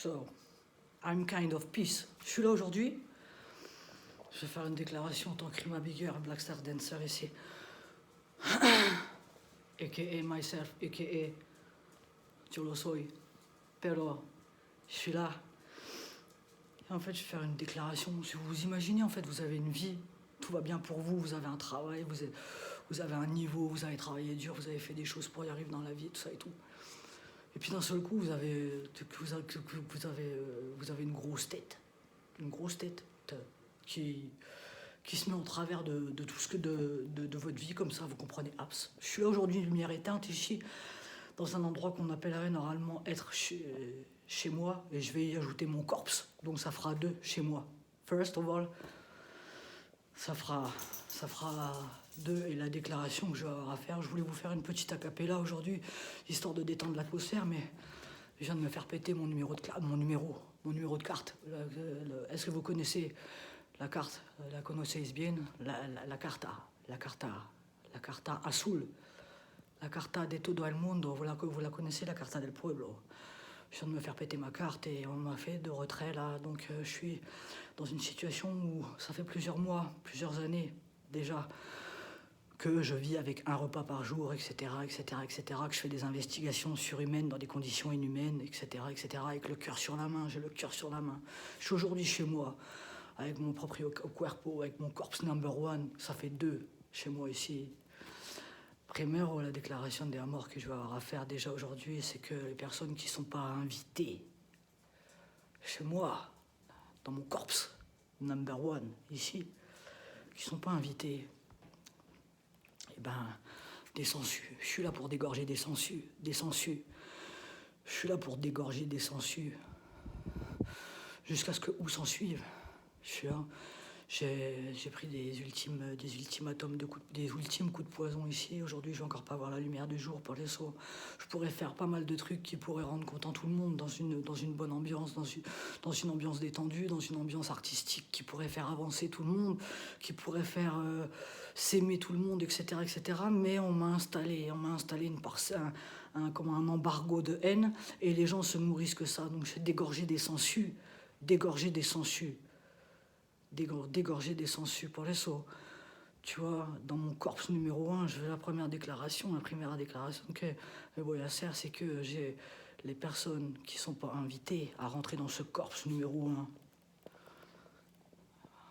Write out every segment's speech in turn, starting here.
So, I'm kind of peace. Je suis là aujourd'hui. Je vais faire une déclaration en tant que Rima Bigger, Blackstar Dancer ici. A.K.A. myself, A.K.A. Yo lo soy. Pero, je suis là. Et en fait, je vais faire une déclaration. Si vous vous imaginez, en fait, vous avez une vie. Tout va bien pour vous. Vous avez un travail. Vous avez un niveau. Vous avez travaillé dur. Vous avez fait des choses pour y arriver dans la vie, tout ça et tout. Et puis d'un seul coup, vous avez une grosse tête. Une grosse tête qui se met en travers de tout ce que de votre vie, comme ça, vous comprenez abs. Je suis là aujourd'hui, lumière éteinte, ici, dans un endroit qu'on appellerait normalement être chez moi, et je vais y ajouter mon corps, donc ça fera 2 chez moi. First of all, ça fera 2, et la déclaration que je vais avoir à faire, je voulais vous faire une petite acapella aujourd'hui, histoire de détendre l'atmosphère, mais je viens de me faire péter mon numéro de carte. Est-ce que vous connaissez la carte? La conocéis bien? La carta azul. La carta de todo el mundo. Vous la connaissez, la carta del pueblo. Je viens de me faire péter ma carte et on m'a fait de retrait là. Donc je suis dans une situation où ça fait plusieurs mois, plusieurs années déjà que je vis avec un repas par jour, etc., que je fais des investigations surhumaines dans des conditions inhumaines, etc., avec le cœur sur la main, j'ai le cœur sur la main. Je suis aujourd'hui chez moi, avec mon proprio cuerpo, avec mon corps number 1, ça fait 2 chez moi ici. Primero, la déclaration des morts que je vais avoir à faire déjà aujourd'hui, c'est que les personnes qui ne sont pas invitées chez moi, dans mon corps number 1, ici, qui ne sont pas invitées, eh ben, des sangsues. Je suis là pour dégorger des sangsues. Je suis là pour dégorger des sangsues. Jusqu'à ce que où s'en suive. Je suis là. J'ai pris des ultimes coups de poison ici. Aujourd'hui, je vais encore pas voir la lumière du jour pour les sauts. Je pourrais faire pas mal de trucs qui pourraient rendre content tout le monde dans une bonne ambiance, dans une ambiance détendue, dans une ambiance artistique qui pourrait faire avancer tout le monde, qui pourrait faire s'aimer tout le monde, etc., Mais on m'a installé comme un embargo de haine et les gens se nourrissent que ça. Donc j'ai dégorgé des sangsues. Dégorger des sangsues pour les sauts. Tu vois, dans mon corps numéro 1, je fais la première déclaration que je voulais faire, c'est que j'ai les personnes qui ne sont pas invitées à rentrer dans ce corps numéro 1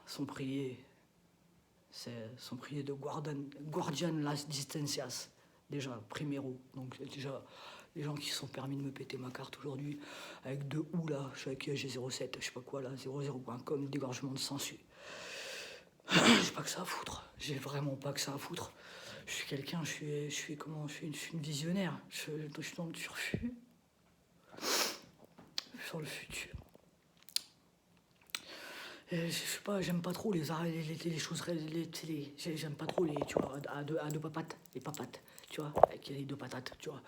sont priées de guardian las distancias, déjà, primero. Donc déjà, les gens qui se sont permis de me péter ma carte aujourd'hui, avec 2 ou là, je suis avec G07, je sais pas quoi là, 00.com, dégorgement de sangsues. J'ai pas que ça à foutre, j'ai vraiment pas que ça à foutre. Je suis quelqu'un, je suis une visionnaire, je suis dans le turfu, sur le futur. Et je sais pas, j'aime pas trop les choses, j'aime pas trop les, tu vois, à deux papates, les papates, tu vois, avec les 2 patates, tu vois.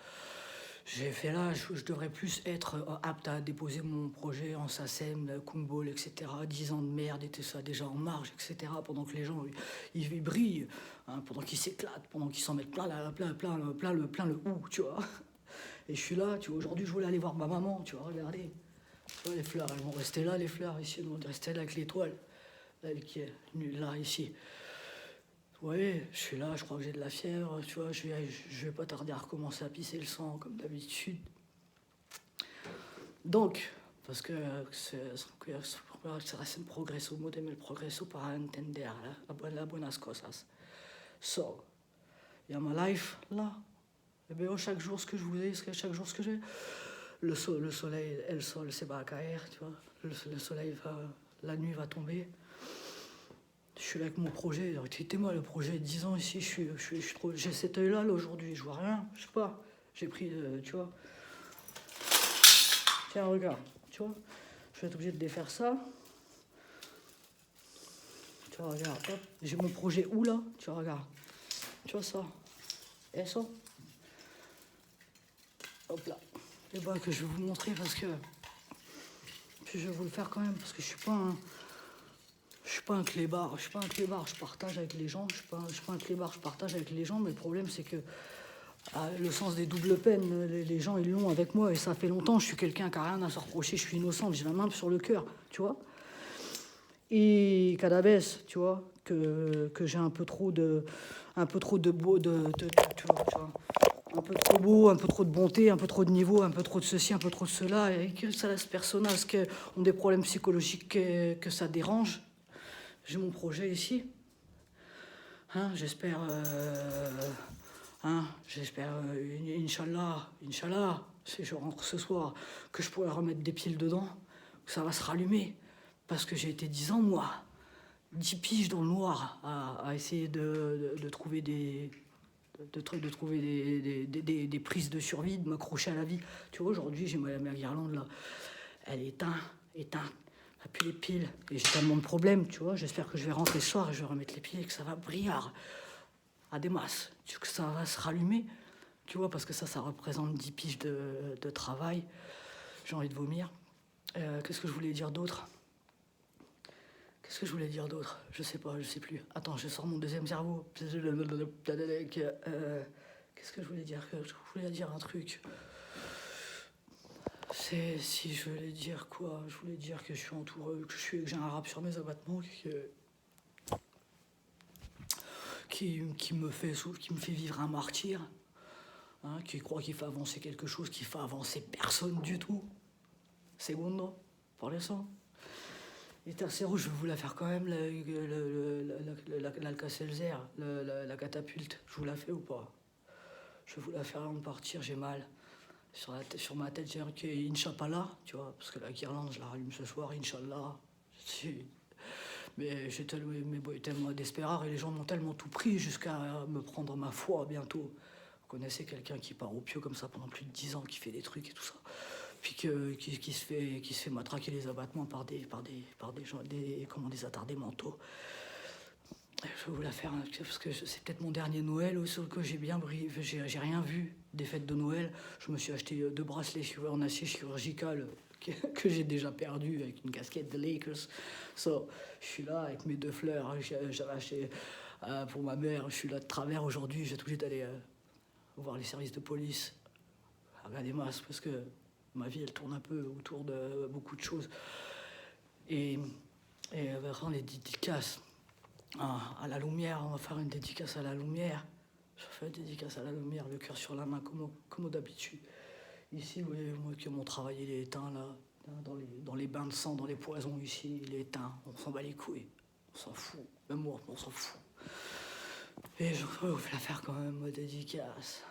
J'ai fait là, je devrais plus être apte à déposer mon projet en SACEM, Kung Ball, etc. 10 ans de merde et tout ça, déjà en marge, etc. Pendant que les gens, ils brillent, hein, pendant qu'ils s'éclatent, pendant qu'ils s'en mettent plein le hou, tu vois. Et je suis là, tu vois, aujourd'hui, je voulais aller voir ma maman, tu vois, regardez. Tu vois, les fleurs, elles vont rester là, les fleurs, ici, elles vont rester là avec l'étoile. Elle qui est là, ici. Oui, je suis là, je crois que j'ai de la fièvre, tu vois, je vais pas tarder à recommencer à pisser le sang, comme d'habitude. Donc, parce que c'est un progresso, modem el progresso para entender las buenas cosas. So, il y a ma life, là. Et bien, chaque jour, ce que je vous dis, chaque jour, ce que j'ai, le soleil, el sol, c'est pas caer, tu vois. Le soleil la nuit va tomber. Je suis là avec mon projet, écoutez-moi, le projet 10 ans ici, j'ai cet œil-là, là, aujourd'hui, je vois rien, je sais pas, j'ai pris, tu vois. Tiens, regarde, tu vois, je vais être obligé de défaire ça. Tu vois, regarde, hop, j'ai mon projet où, là, tu vois, regarde, tu vois ça, et ça, hop là, et bah que je vais vous montrer parce que, puis je vais vous le faire quand même, parce que je suis pas un clébard, je partage avec les gens, je suis pas un clébard, je partage avec les gens, mais le problème c'est que Le sens des doubles peines, les gens ils l'ont avec moi et ça fait longtemps. Je suis quelqu'un qui n'a rien à se reprocher, je suis innocente, j'ai la main sur le cœur, tu vois. Et Cadabès, tu vois, que j'ai un peu trop de beau, tu vois, un peu trop beau, un peu trop de bonté, un peu trop de niveau, un peu trop de ceci, un peu trop de cela, et que ça laisse personnages qui ont des problèmes psychologiques que ça dérange. J'ai mon projet ici. Hein, j'espère, Inch'Allah, si je rentre ce soir, que je pourrai remettre des piles dedans, que ça va se rallumer. Parce que j'ai été 10 ans, moi, 10 piges dans le noir, à essayer de trouver des prises de survie, de m'accrocher à la vie. Tu vois, aujourd'hui, j'ai ma guirlande là, elle est éteinte. Et puis les piles, et j'ai tellement de problèmes, tu vois. J'espère que je vais rentrer ce soir et je vais remettre les piles et que ça va briller à des masses, que ça va se rallumer, tu vois, parce que ça représente 10 piges de travail. J'ai envie de vomir. Qu'est-ce que je voulais dire d'autre? Je sais pas, je sais plus. Attends, je sors mon deuxième cerveau. Qu'est-ce que je voulais dire? Je voulais dire un truc. Si je voulais dire quoi? Je voulais dire que je suis entouré, que j'ai un rap sur mes abattements qui me fait vivre un martyr, hein, qui croit qu'il fait avancer quelque chose, qui fait avancer personne du tout. Segundo, por eso. Et tercero, je vais vous la faire quand même, l'Alka-Seltzer, la catapulte. Je vous la fais ou pas? Je vais vous la faire avant de partir, j'ai mal. Sur ma tête, j'ai un que Inch'Allah, tu vois, parce que la guirlande, je la rallume ce soir, Inch'Allah. Mais j'ai tellement d'espérance et les gens m'ont tellement tout pris jusqu'à me prendre ma foi bientôt. Vous connaissez quelqu'un qui part au pieu comme ça pendant plus de 10 ans, qui fait des trucs et tout ça, puis qui se fait matraquer les abattements par des gens, des attardés mentaux. Je vais vous la faire parce que c'est peut-être mon dernier Noël sur lequel j'ai bien brillé. J'ai rien vu des fêtes de Noël. Je me suis acheté 2 bracelets en acier chirurgical que j'ai déjà perdu avec une casquette de Lakers. So, je suis là avec mes 2 fleurs. J'avais acheté pour ma mère. Je suis là de travers aujourd'hui. J'ai obligé d'aller voir les services de police. Regardez moi parce que ma vie elle tourne un peu autour de beaucoup de choses. Et vraiment les dédicaces. À la lumière, on va faire une dédicace à la lumière. Je fais une dédicace à la lumière, le cœur sur la main, comme d'habitude. Ici, vous voyez, moi, que mon travail, il est éteint, là. Dans les bains de sang, dans les poisons, ici, il est éteint. On s'en bat les couilles. On s'en fout. Même moi, on s'en fout. Et je vais vous la faire quand même, ma dédicace.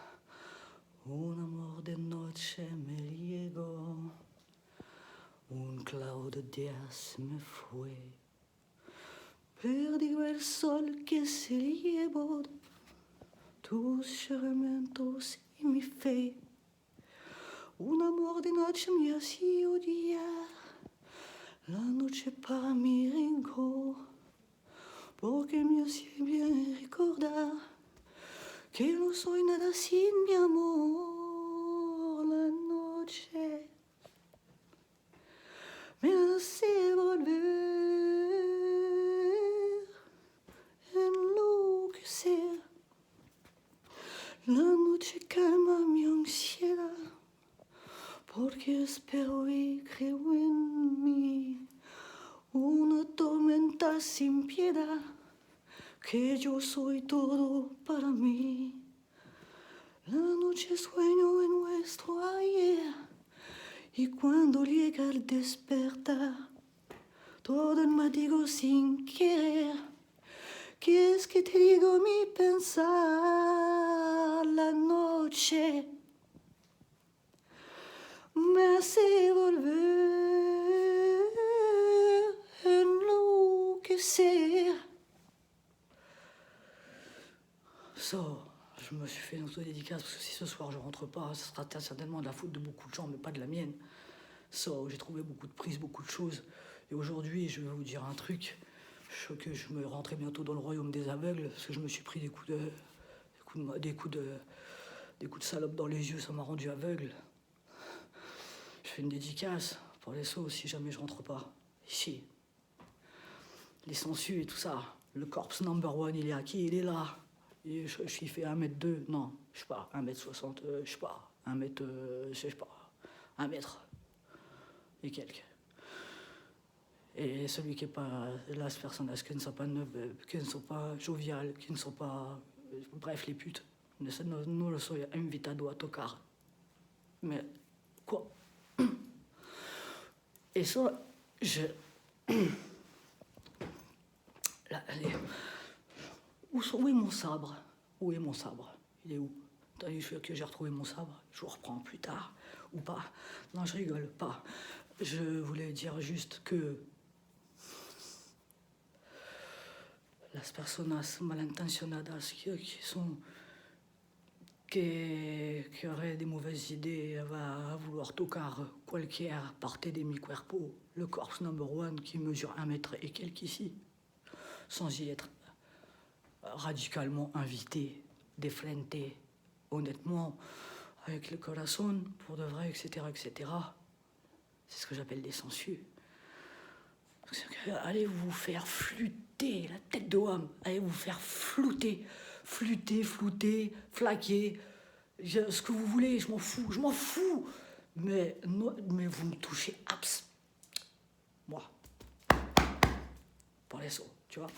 Un amor de noche me llegó. Un claro de días me fue. Perdió el sol que se llevó tus juramentos y mi fe. Un amor de noche me hacía odiar. La noche para mí rencor, porque me hacía bien recordar que no soy nada sin mi amor. La noche me hace volver. La noche calma mi ansiedad, porque espero y creo en mí. Una tormenta sin piedad, que yo soy todo para mí. La noche sueño en nuestro ayer, y cuando llega el despertar, todo me digo sin querer. ¿Qué es que te digo mi pensar? La noche me hace volver, enloquecer. So, je me suis fait une auto-dédicace parce que si ce soir je rentre pas, ce sera certainement de la faute de beaucoup de gens, mais pas de la mienne. So, j'ai trouvé beaucoup de prises, beaucoup de choses. Et aujourd'hui, je vais vous dire un truc. Que je me rentrais bientôt dans le royaume des aveugles parce que je me suis pris des coups de salope dans les yeux, ça m'a rendu aveugle. Je fais une dédicace pour les sauts si jamais je rentre pas ici. Les sangsues et tout ça. Le corps number one, il est acquis, il est là. Et je fais 1m2, non, je sais pas, 1m60, je sais pas, 1m, je sais pas, 1 mètre et quelques. Et celui qui n'est pas, las personas qui ne sont pas nobles, qui ne sont pas joviales, qui ne sont pas, bref, les putes, no lo soy invitado a tocar. Mais quoi? Et ça, là, allez, où est mon sabre? Où est mon sabre? Il est où? T'as vu que j'ai retrouvé mon sabre? Je vous reprends plus tard, ou pas? Non, je rigole, pas. Je voulais dire juste que las personas malintencionadas qui auraient des mauvaises idées à vouloir tocar cualquier parte de mi cuerpo, le corps number one qui mesure 1 mètre et quelques ici, sans y être radicalement invité, déflenté, honnêtement, avec le corazon, pour de vrai, etc., etc. C'est ce que j'appelle des sensus. Allez vous faire flûter la tête de homme, allez vous faire flouter, flaquer, ce que vous voulez, je m'en fous, mais vous me touchez moi, par les sauts, tu vois.